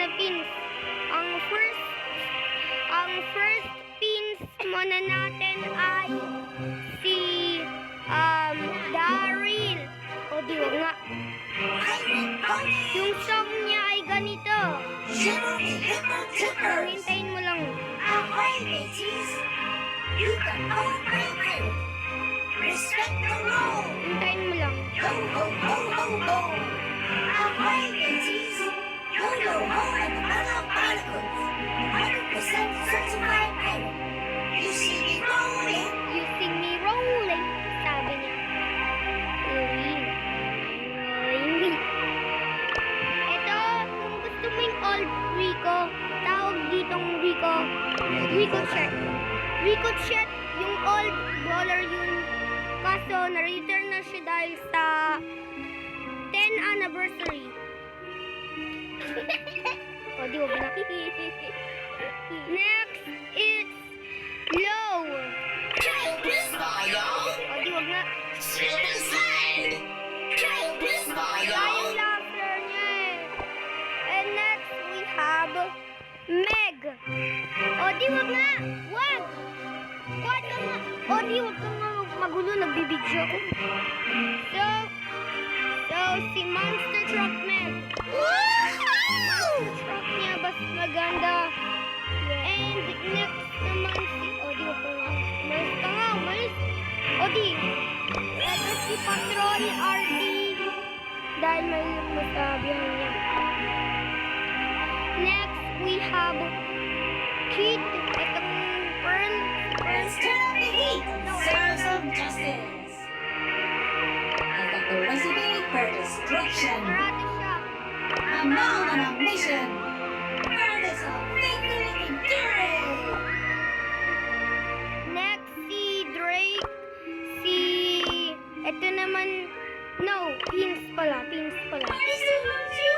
na pins. Ang first pins muna natin ay si Daryl. O di wag nga. Yung song niya ay ganito. Hintayin mo lang. Ahoy, mateys! You've got no break. Respect the rule! Hintayin mo lang. Yo ho ho ho ho! Ahoy, mateys! Yo yo ho and other particles! 100% certified pirate! You see me rolling! You see me rolling. Sabi niya. Rolling. Ito, kung gusto mo yung old Rico, tawag ditong Rico. Ricochet. Ricochet, yung old brawler yun. Kaso, na-return na siya dahil sa 10th anniversary. O, di wag na. Next, it's Low. Kill Blizzball, y'all! O, di wag na. Slip inside! Kill Blizzball, Kaya y'all! yung laughter niya eh. And next, we have Meg. O, di wag na. Wag! Wag ka nga. O, di wag ka nga magulo. Nagbibidyo ako. So, si Monster Truck Meg. Monster Truck niya, bas maganda. And next naman si... O, di wag ka nga. Umalis ka nga, umalis. O, di. Ito si Patrol RD. Dahil may masabihan niya. Next, we have Kid. Itong Pearl. Let's turn up the heat! Serve some justice! I've got the recipe for destruction! Karate siya. I'm now on a mission! Burn this whole finger-licking fury! Next, si Drake. Ito naman, no, Pins pala. What is it with you?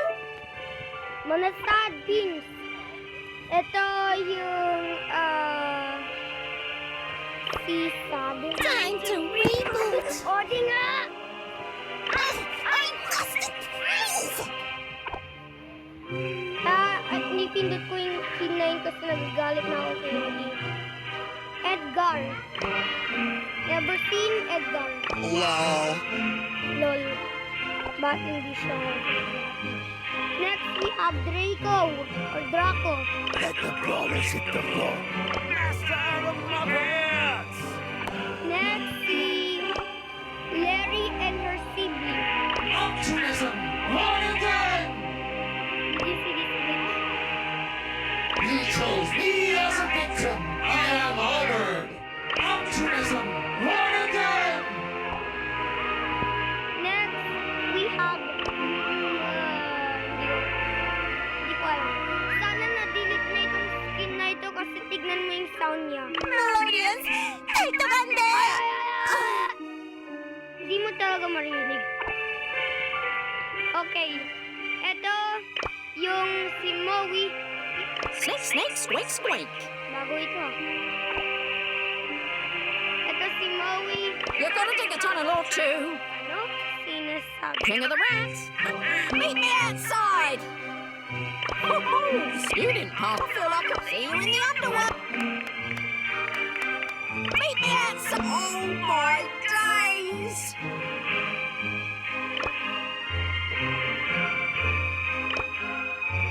Monastad Pins. Ito yung, si Sabi. Time to reboot! O, di nga! I lost it! At nipindot ko yung P9 kasi nagagalit na ako kay Odie. Edgar. Never seen Edgar. Wow. Lol. Ba't hindi siya? Next, we have Draco. Or Draco. Let the brawlers hit the floor. Master of Muppets! Next, si Larry and her sibling. Optimism! Born again! Sige. You chose me as a victim! I am honored! Optimism! Born again! Next, we have... Hindi ko alam. Sana na-delete na itong skin na ito kasi tignan mo yung sound niya. Melodious! Ito ganda! Hindi mo talaga marinig. Okay. Ito, yung si Moe. Snake, squeak, squeak. Bago ito. Ito si Moe. You're gonna take a tunnel or two. Ano? Sinasabi. King of the rats. Meet me outside. You didn't pass. I feel like I'll see you in the underworld. Meet me outside. Oh my days.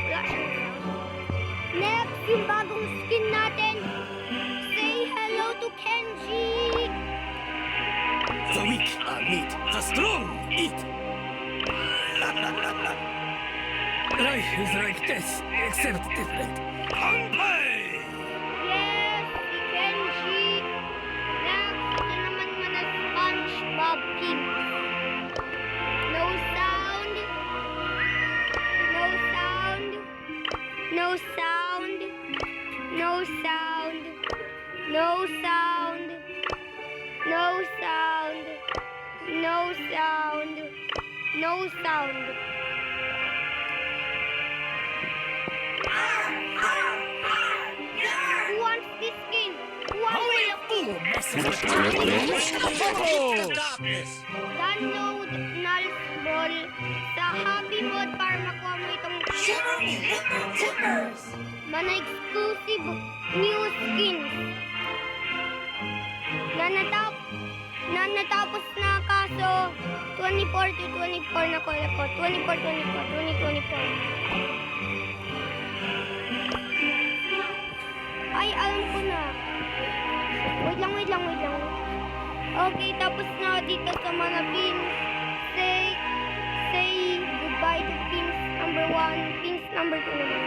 Wala siyang sound. Next, yung bagong skin natin. Say hello to Kenji. The weak are meat, the strong eat. Life is like this, except different. Kanpai! Yes, si Kenji. Next, ito naman na SpongeBob King. No sound. No sound. No sound. No sound. No sound. No sound. No sound. No sound. Who wants this skin? Who wants Download Nulls Ball sa Happy Mode para makuha mo itong Shimmery Liquor Timbers. Mga exclusive new skins na natapos na kaso 24 to 24 na collect ko. 2024. Ay, alam ko na. Wait lang. Okay, tapos na dito sa mga pins. Say goodbye to pins number 1, pins number 2 naman.